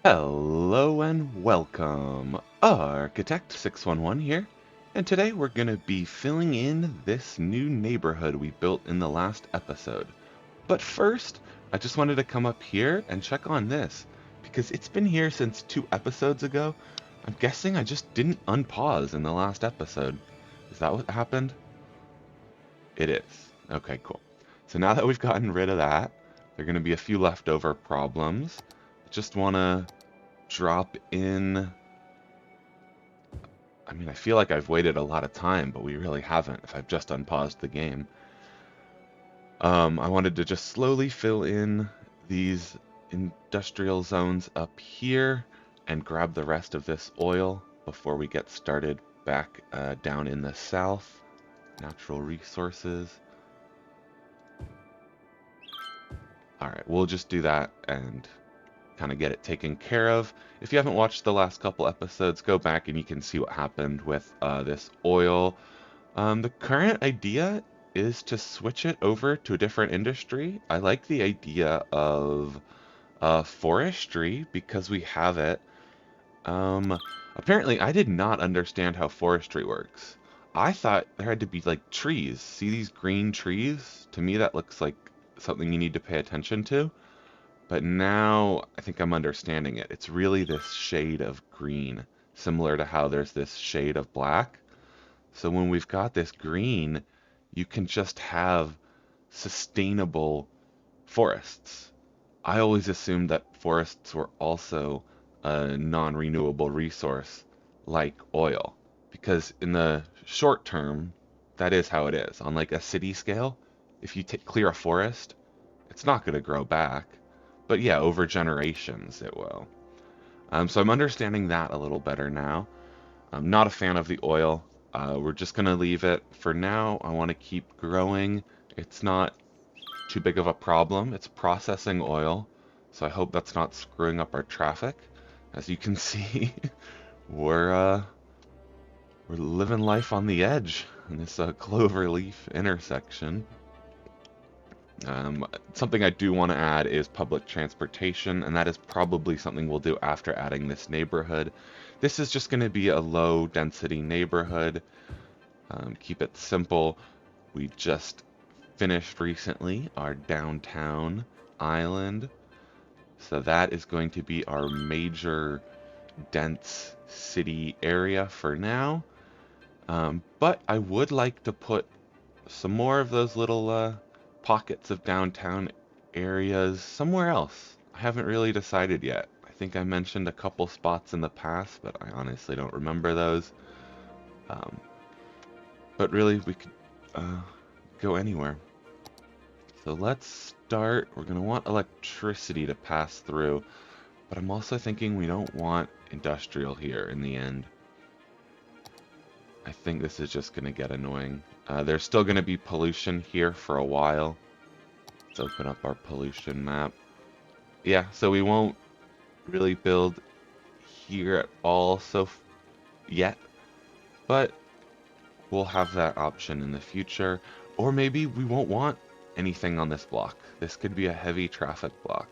Hello and welcome, Architect611 here, and today we're going to be filling in this new neighborhood we built in the last episode. But first, I just wanted to come up here and check on this, because it's been here since 2 episodes ago. I'm guessing I just didn't unpause in the last episode. Is that what happened? It is. Okay, cool. So now that we've gotten rid of that, there are going to be a few leftover problems. I just want to drop in. I mean, I feel like I've waited a lot of time, but we really haven't if I've just unpaused the game. I wanted to just slowly fill in these industrial zones up here and grab the rest of this oil before we get started back down in the south. Natural resources. Alright, we'll just do that and kind of get it taken care of. If you haven't watched the last couple episodes, go back and you can see what happened with this oil. The current idea is to switch it over to a different industry. I like the idea of forestry because we have it. Apparently, I did not understand how forestry works. I thought there had to be like trees. See these green trees? To me, that looks like something you need to pay attention to. But now I think I'm understanding it. It's really this shade of green, similar to how there's this shade of black. So when we've got this green, you can just have sustainable forests. I always assumed that forests were also a non-renewable resource like oil, because in the short term, that is how it is. On like a city scale, if you clear a forest, it's not going to grow back. But yeah, over generations it will. So I'm understanding that a little better now. I'm not a fan of the oil. We're just going to leave it. For now, I want to keep growing. It's not too big of a problem. It's processing oil, so I hope that's not screwing up our traffic. As you can see, we're living life on the edge in this Cloverleaf intersection. Something I do want to add is public transportation, and that is probably something we'll do after adding this neighborhood. This is just going to be a low density neighborhood. Keep it simple. We just finished recently our downtown island, so that is going to be our major dense city area for now. But I would like to put some more of those little pockets of downtown areas somewhere else. I haven't really decided yet. I think I mentioned a couple spots in the past, but I honestly don't remember those. Um, but really, we could go anywhere. So let's start. We're going to want electricity to pass through, but I'm also thinking we don't want industrial here in the end. I think this is just going to get annoying. There's still going to be pollution here for a while. Let's open up our pollution map. Yeah, so we won't really build here at all yet, but we'll have that option in the future. Or maybe we won't want anything on this block. This could be a heavy traffic block.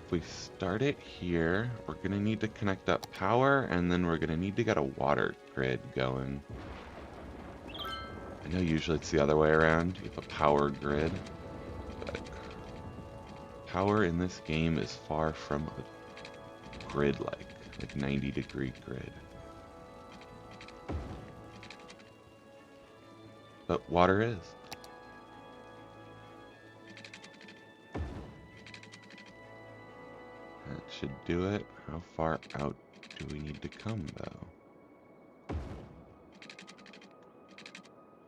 If we start it here, we're going to need to connect up power, and then we're going to need to get a water grid going. I know usually it's the other way around. You have a power grid, but power in this game is far from a grid-like 90-degree grid. But water is. That should do it. How far out do we need to come, though?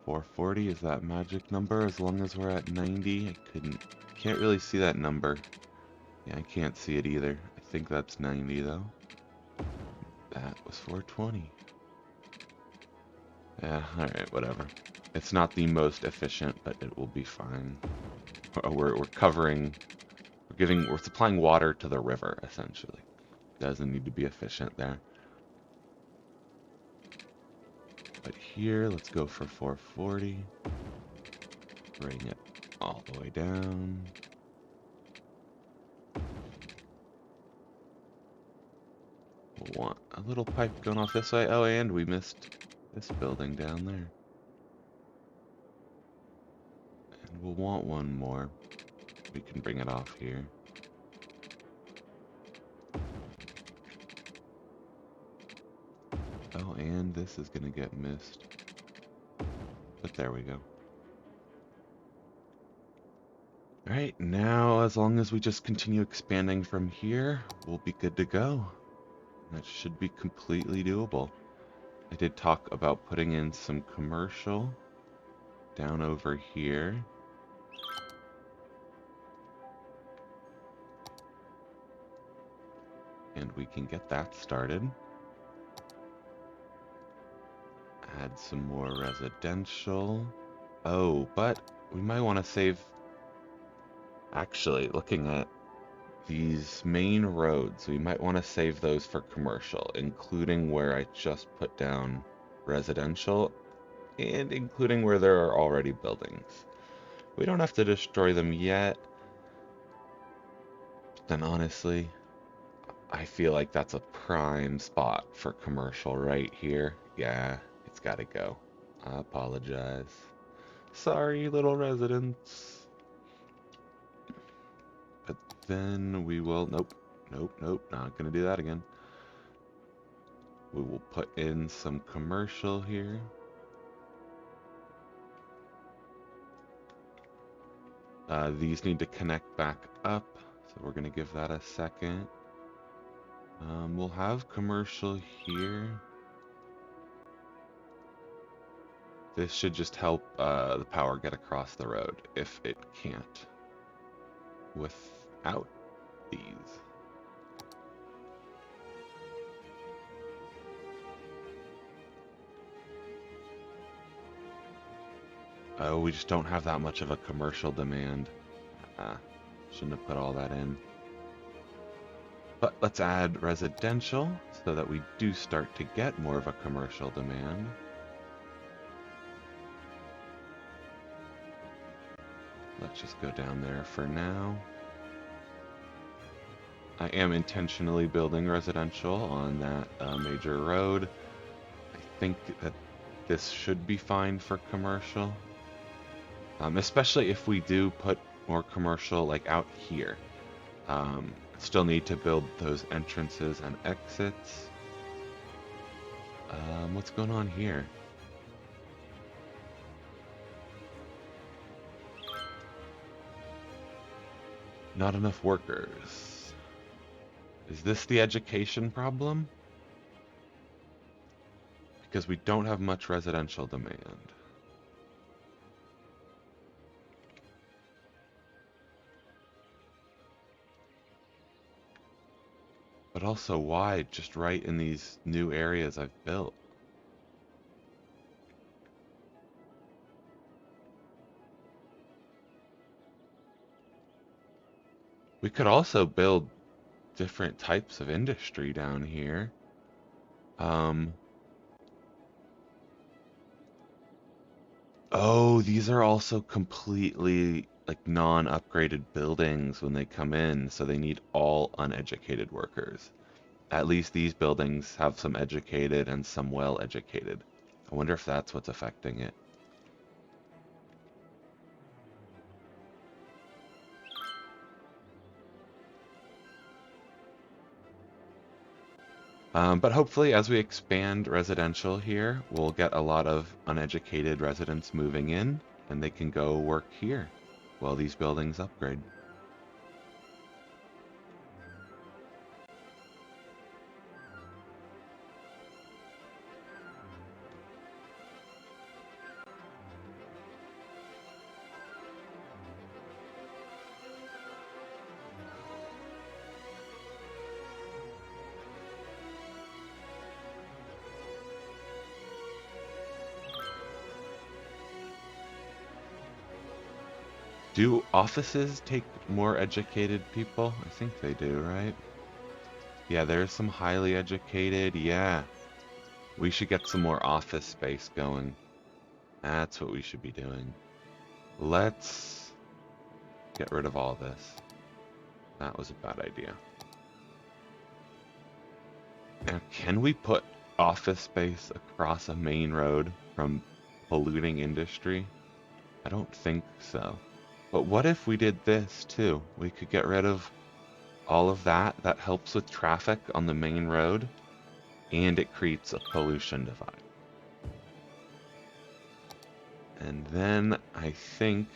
440 is that magic number as long as we're at 90. Can't really see that number. Yeah, I can't see it either. I think that's 90 though. That was 420. Yeah, alright, whatever. It's not the most efficient, but it will be fine. We're covering, we're supplying water to the river, essentially. Doesn't need to be efficient there. But here, let's go for 440. Bring it all the way down. We'll want a little pipe going off this way. Oh, and we missed this building down there. And we'll want one more. We can bring it off here. Oh, and this is gonna get missed. But there we go. Alright, now as long as we just continue expanding from here, we'll be good to go. That should be completely doable. I did talk about putting in some commercial down over here. And we can get that started. Add some more residential. Oh, but we might want to save... Actually, looking at these main roads, we might want to save those for commercial, including where I just put down residential, and including where there are already buildings. We don't have to destroy them yet. But then honestly, I feel like that's a prime spot for commercial right here. Yeah, it's gotta go. I apologize. Sorry, little residents. But then we will... Nope, not gonna do that again. We will put in some commercial here. These need to connect back up, so we're gonna give that a second. We'll have commercial here. This should just help the power get across the road if it can't without these. Oh, we just don't have that much of a commercial demand. Shouldn't have put all that in. But let's add residential so that we do start to get more of a commercial demand. Let's just go down there for now. I am intentionally building residential on that major road. I think that this should be fine for commercial. Especially if we do put more commercial like out here. Still need to build those entrances and exits. What's going on here? Not enough workers. Is this the education problem? Because we don't have much residential demand. But also, why just right in these new areas I've built? We could also build different types of industry down here. Oh, these are also completely like non-upgraded buildings when they come in, so they need all uneducated workers. At least these buildings have some educated and some well-educated. I wonder if that's what's affecting it. But hopefully as we expand residential here, we'll get a lot of uneducated residents moving in, and they can go work here while these buildings upgrade. Do offices take more educated people? I think they do, right? Yeah, there's some highly educated. Yeah. We should get some more office space going. That's what we should be doing. Let's get rid of all this. That was a bad idea. Now, can we put office space across a main road from polluting industry? I don't think so. But what if we did this too? We could get rid of all of that. That helps with traffic on the main road, and it creates a pollution divide. And then I think,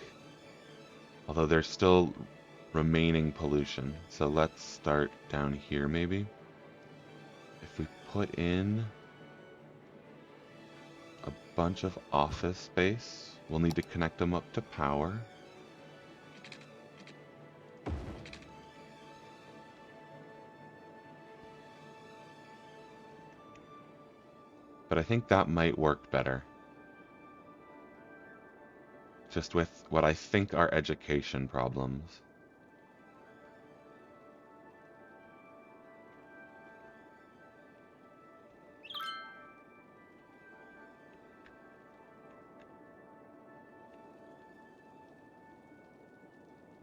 although there's still remaining pollution, so let's start down here maybe. If we put in a bunch of office space, we'll need to connect them up to power. But I think that might work better. Just with what I think are education problems.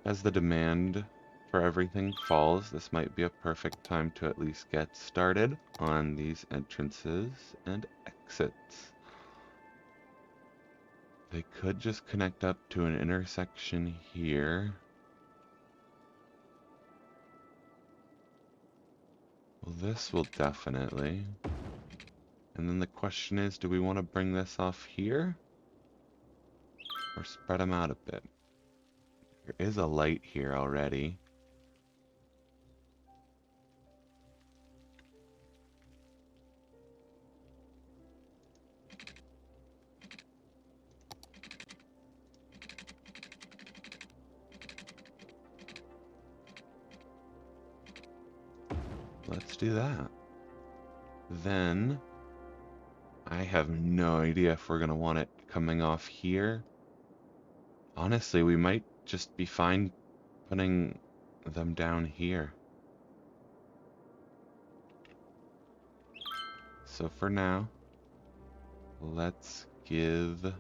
As the demand for everything falls, this might be a perfect time to at least get started on these entrances and exits. They could just connect up to an intersection here. Well, this will definitely. And then the question is, do we want to bring this off here? Or spread them out a bit? There is a light here already. Let's do that. Then, I have no idea if we're going to want it coming off here. Honestly, we might just be fine putting them down here. So for now, let's give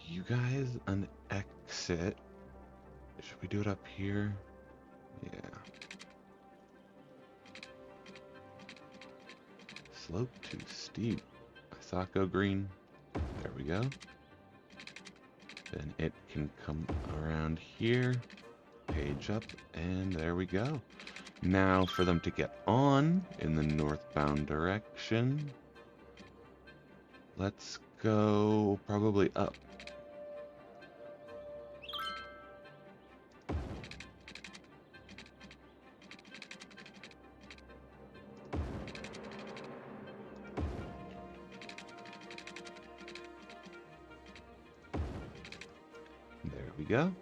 you guys an exit. Should we do it up here? Yeah. Slope too steep. I thought go green. There we go. Then it can come around here, page up, and there we go. Now for them to get on in the northbound direction, let's go probably up. There we go.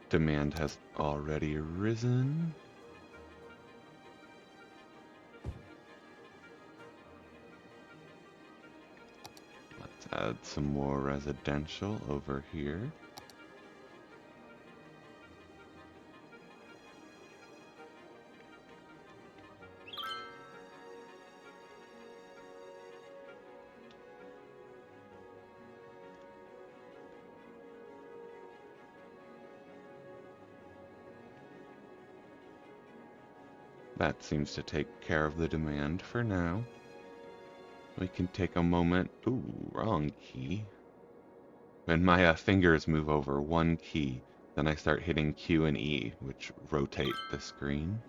Demand has already risen. Let's add some more residential over here. That seems to take care of the demand for now. We can take a moment. Ooh, wrong key. When my fingers move over one key, then I start hitting Q and E, which rotate the screen.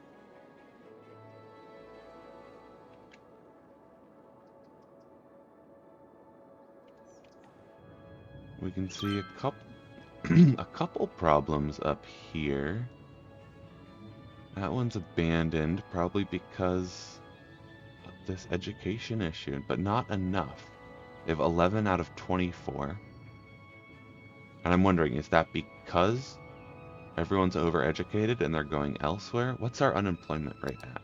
We can see a couple a couple problems up here. That one's abandoned, probably because of this education issue, but not enough. They have 11 out of 24. And I'm wondering, is that because everyone's overeducated and they're going elsewhere? What's our unemployment rate at?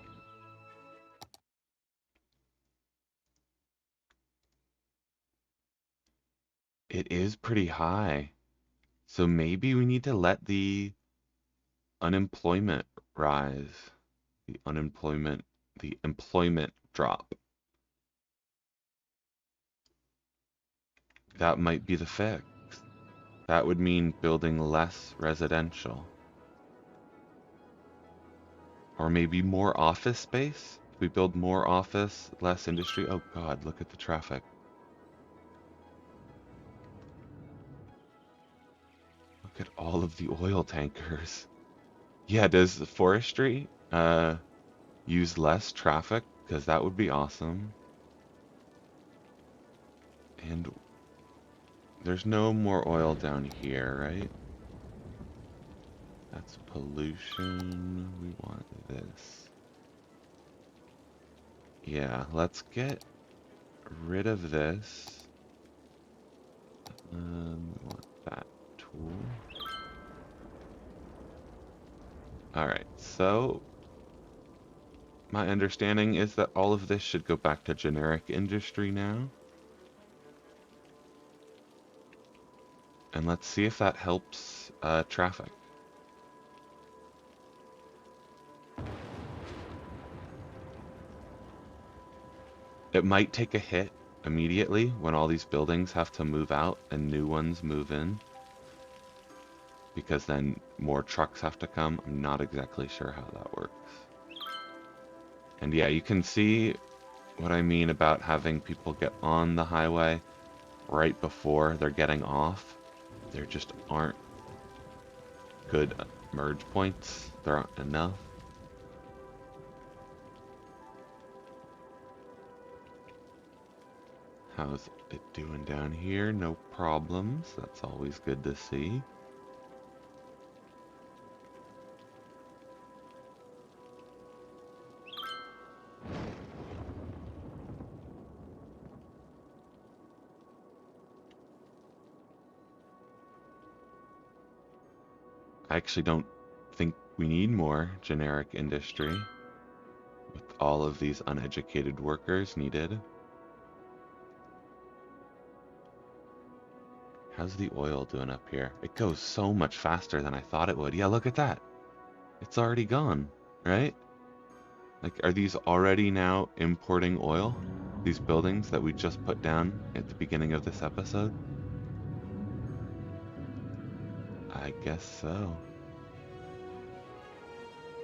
It is pretty high. So maybe we need to let the unemployment rise, the employment drop. That might be the fix. That would mean building less residential. Or maybe more office space? If we build more office, less industry. Oh god, look at the traffic. Look at all of the oil tankers. Yeah, does the forestry use less traffic? Because that would be awesome. And there's no more oil down here, right? That's pollution. We want this. Yeah, let's get rid of this. We want that tool. Alright, so my understanding is that all of this should go back to generic industry now. And let's see if that helps traffic. It might take a hit immediately when all these buildings have to move out and new ones move in, because then more trucks have to come. I'm not exactly sure how that works. And yeah, you can see what I mean about having people get on the highway right before they're getting off. There just aren't good merge points. There aren't enough. How's it doing down here? No problems. That's always good to see. I actually don't think we need more generic industry with all of these uneducated workers needed. How's the oil doing up here? It goes so much faster than I thought it would. Yeah, look at that. It's already gone, right? Like, are these already now importing oil? These buildings that we just put down at the beginning of this episode? I guess so.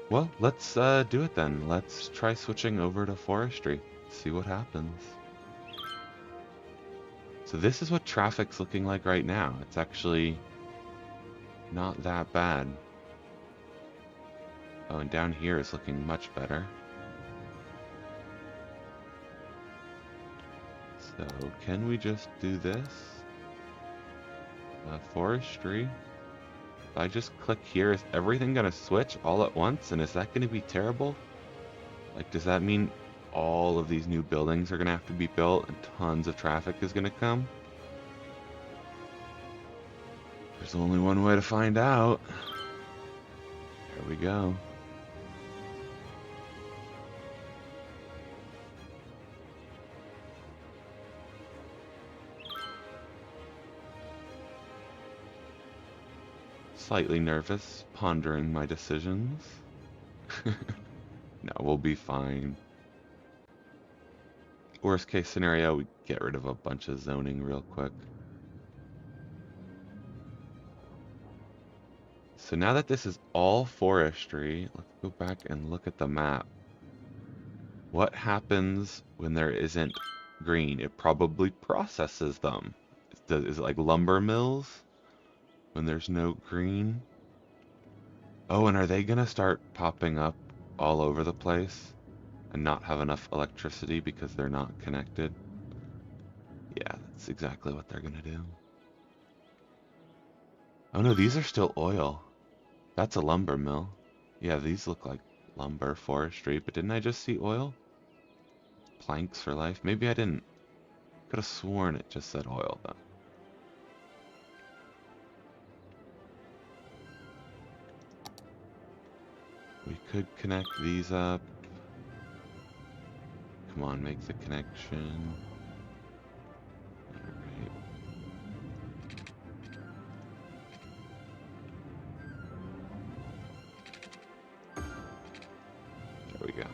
Well, let's do it then. Let's try switching over to forestry. See what happens. So this is what traffic's looking like right now. It's actually not that bad. Oh, and down here is looking much better. So can we just do this? Forestry. If I just click here, is everything gonna switch all at once? And is that gonna be terrible? Like, does that mean all of these new buildings are gonna have to be built and tons of traffic is gonna come? There's only one way to find out. There we go. Slightly nervous, pondering my decisions. No, we'll be fine. Worst case scenario, we get rid of a bunch of zoning real quick. So now that this is all forestry, let's go back and look at the map. What happens when there isn't green? It probably processes them. Is it like lumber mills when there's no green? Oh, and are they gonna start popping up all over the place and not have enough electricity because they're not connected? Yeah, that's exactly what they're gonna do. Oh no, these are still oil. That's a lumber mill. Yeah, these look like lumber, forestry, but didn't I just see oil? Planks for life? Maybe I didn't. Could have sworn it just said oil, though. We could connect these up. Come on, make the connection. Alright. go.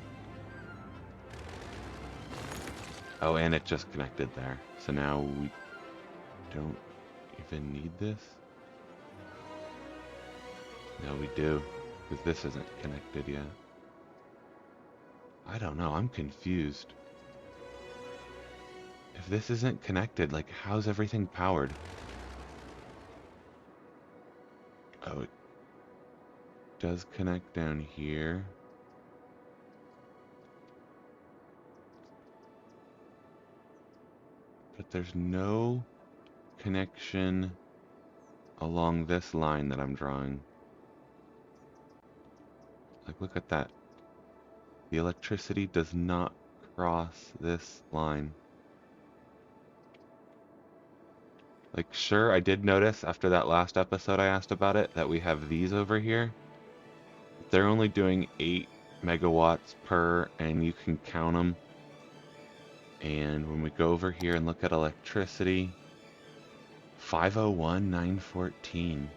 Oh, and it just connected there. So now we don't even need this? No, we do, because this isn't connected yet. I don't know, I'm confused. If this isn't connected, like, how's everything powered? Oh, it does connect down here. But there's no connection along this line that I'm drawing. Like, look at that. The electricity does not cross this line. Like, sure, I did notice after that last episode I asked about it that we have these over here. They're only doing 8 megawatts per, and you can count them. And when we go over here and look at electricity, 501, 914.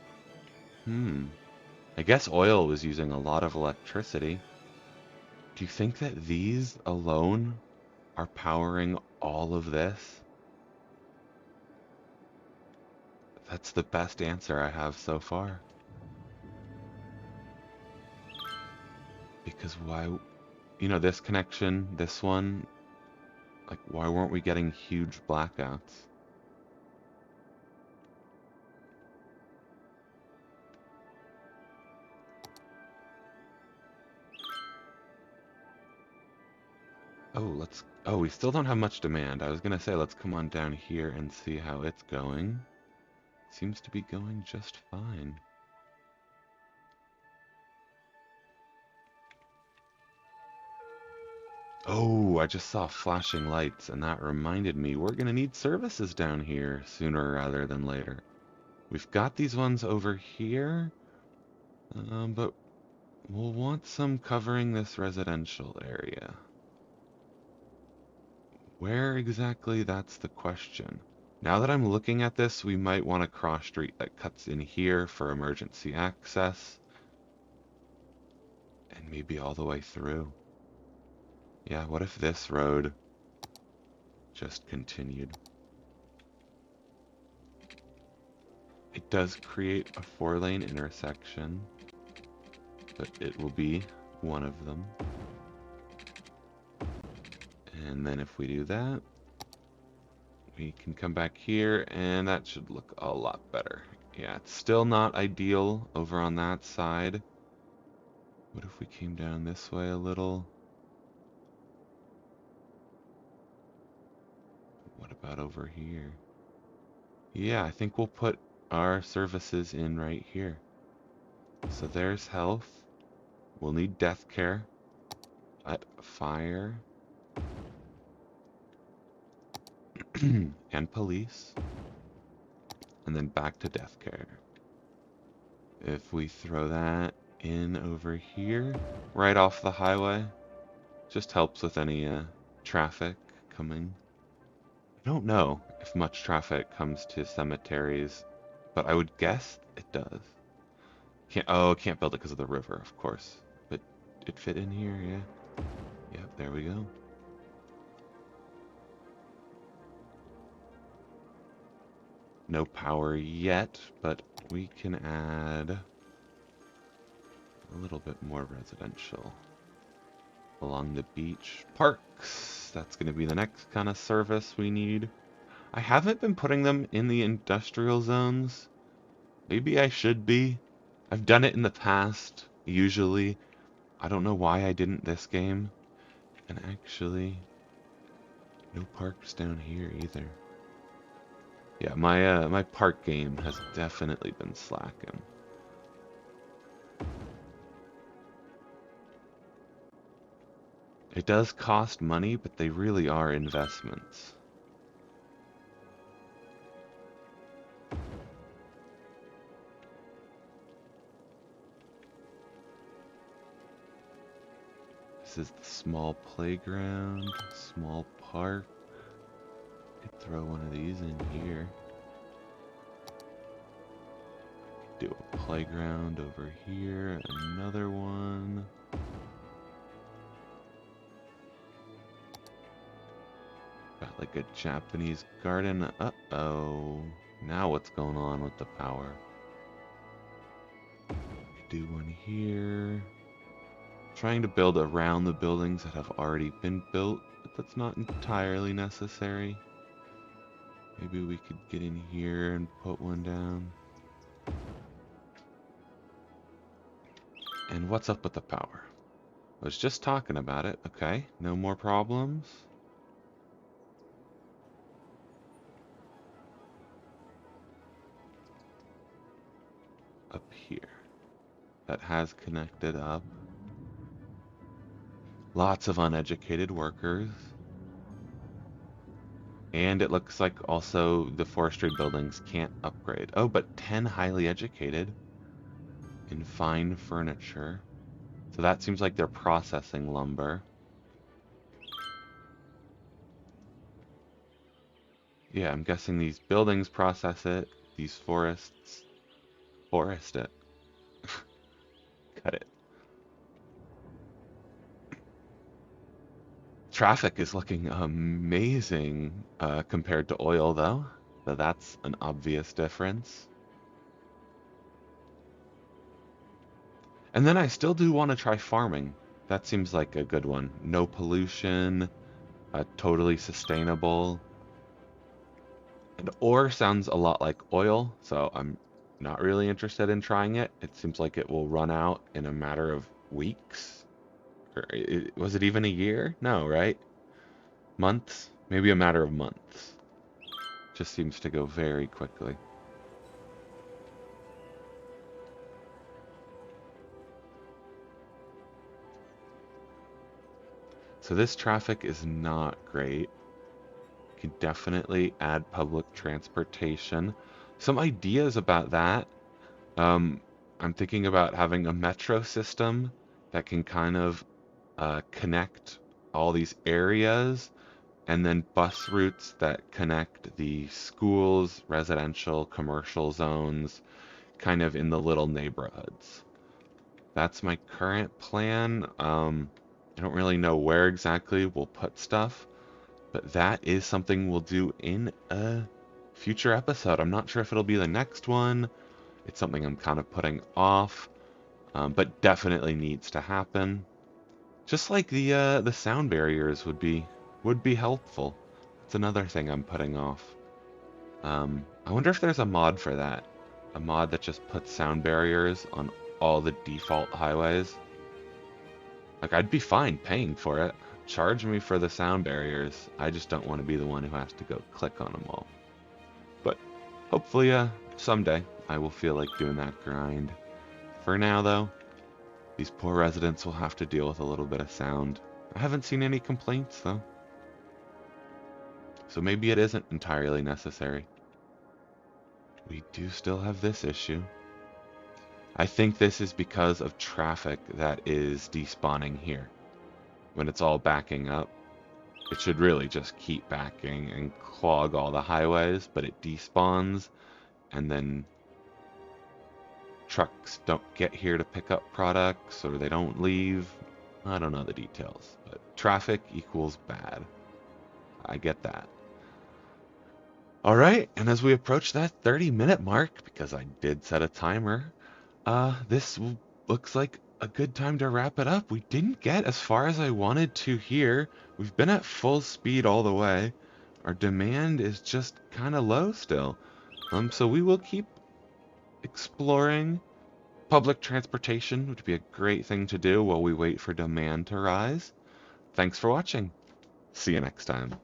I guess oil was using a lot of electricity. Do you think that these alone are powering all of this? That's the best answer I have so far. Because why, you know, this connection, this one, like, why weren't we getting huge blackouts? Oh, we still don't have much demand. I was gonna say, let's come on down here and see how it's going. Seems to be going just fine. Oh, I just saw flashing lights, and that reminded me we're gonna need services down here sooner rather than later. We've got these ones over here, but we'll want some covering this residential area. Where exactly, that's the question. Now that I'm looking at this, we might want a cross street that cuts in here for emergency access. And maybe all the way through. Yeah, what if this road just continued? It does create a 4-lane intersection, but it will be one of them. And then if we do that, we can come back here, and that should look a lot better. Yeah, it's still not ideal over on that side. What if we came down this way a little? What about over here? Yeah, I think we'll put our services in right here. So there's health. We'll need death care. But fire. And police. And then back to death care. If we throw that in over here, right off the highway, just helps with any traffic coming. I don't know if much traffic comes to cemeteries, but I would guess it does. Can't build it because of the river, of course. But it fit in here, yeah. Yep, there we go. No power yet, but we can add a little bit more residential along the beach. Parks, that's going to be the next kind of service we need. I haven't been putting them in the industrial zones. Maybe I should be. I've done it in the past, usually. I don't know why I didn't this game. And actually, no parks down here either. Yeah, my park game has definitely been slacking. It does cost money, but they really are investments. This is the small playground, small park. Could throw one of these in here. Do a playground over here, another one. like a Japanese garden. Uh-oh. Now what's going on with the power? Do one here. Trying to build around the buildings that have already been built, but that's not entirely necessary. Maybe we could get in here and put one down. And what's up with the power? I was just talking about it. Okay, no more problems. Up here. That has connected up. Lots of uneducated workers. And it looks like also the forestry buildings can't upgrade. Oh, but 10 highly educated in fine furniture. So that seems like they're processing lumber. Yeah, I'm guessing these buildings process it. These forests forest it. Cut it. Traffic is looking amazing compared to oil, though. So that's an obvious difference. And then I still do want to try farming. That seems like a good one. No pollution, totally sustainable. And ore sounds a lot like oil, so I'm not really interested in trying it. It seems like it will run out in a matter of weeks. Or was it even a year? No, right? Months? Maybe a matter of months. Just seems to go very quickly. So this traffic is not great. You can definitely add public transportation. Some ideas about that. I'm thinking about having a metro system that can kind of connect all these areas, and then bus routes that connect the schools, residential, commercial zones, kind of in the little neighborhoods. That's my current plan. I don't really know where exactly we'll put stuff, but that is something we'll do in a future episode. I'm not sure if it'll be the next one. It's something I'm kind of putting off, but definitely needs to happen. Just like the sound barriers would be helpful. It's another thing I'm putting off. I wonder if there's a mod for that. A mod that just puts sound barriers on all the default highways. Like, I'd be fine paying for it. Charge me for the sound barriers. I just don't want to be the one who has to go click on them all. But hopefully, someday I will feel like doing that grind. For now, though, these poor residents will have to deal with a little bit of sound. I haven't seen any complaints, though. So maybe it isn't entirely necessary. We do still have this issue. I think this is because of traffic that is despawning here. When it's all backing up, it should really just keep backing and clog all the highways, but it despawns, and then trucks don't get here to pick up products, or they don't leave. I don't know the details, but traffic equals bad. I get that. All right, and as we approach that 30-minute mark, because I did set a timer, this looks like a good time to wrap it up. We didn't get as far as I wanted to here. We've been at full speed all the way. Our demand is just kind of low still. So we will keep exploring. Public transportation would be a great thing to do while we wait for demand to rise. Thanks for watching. See you next time.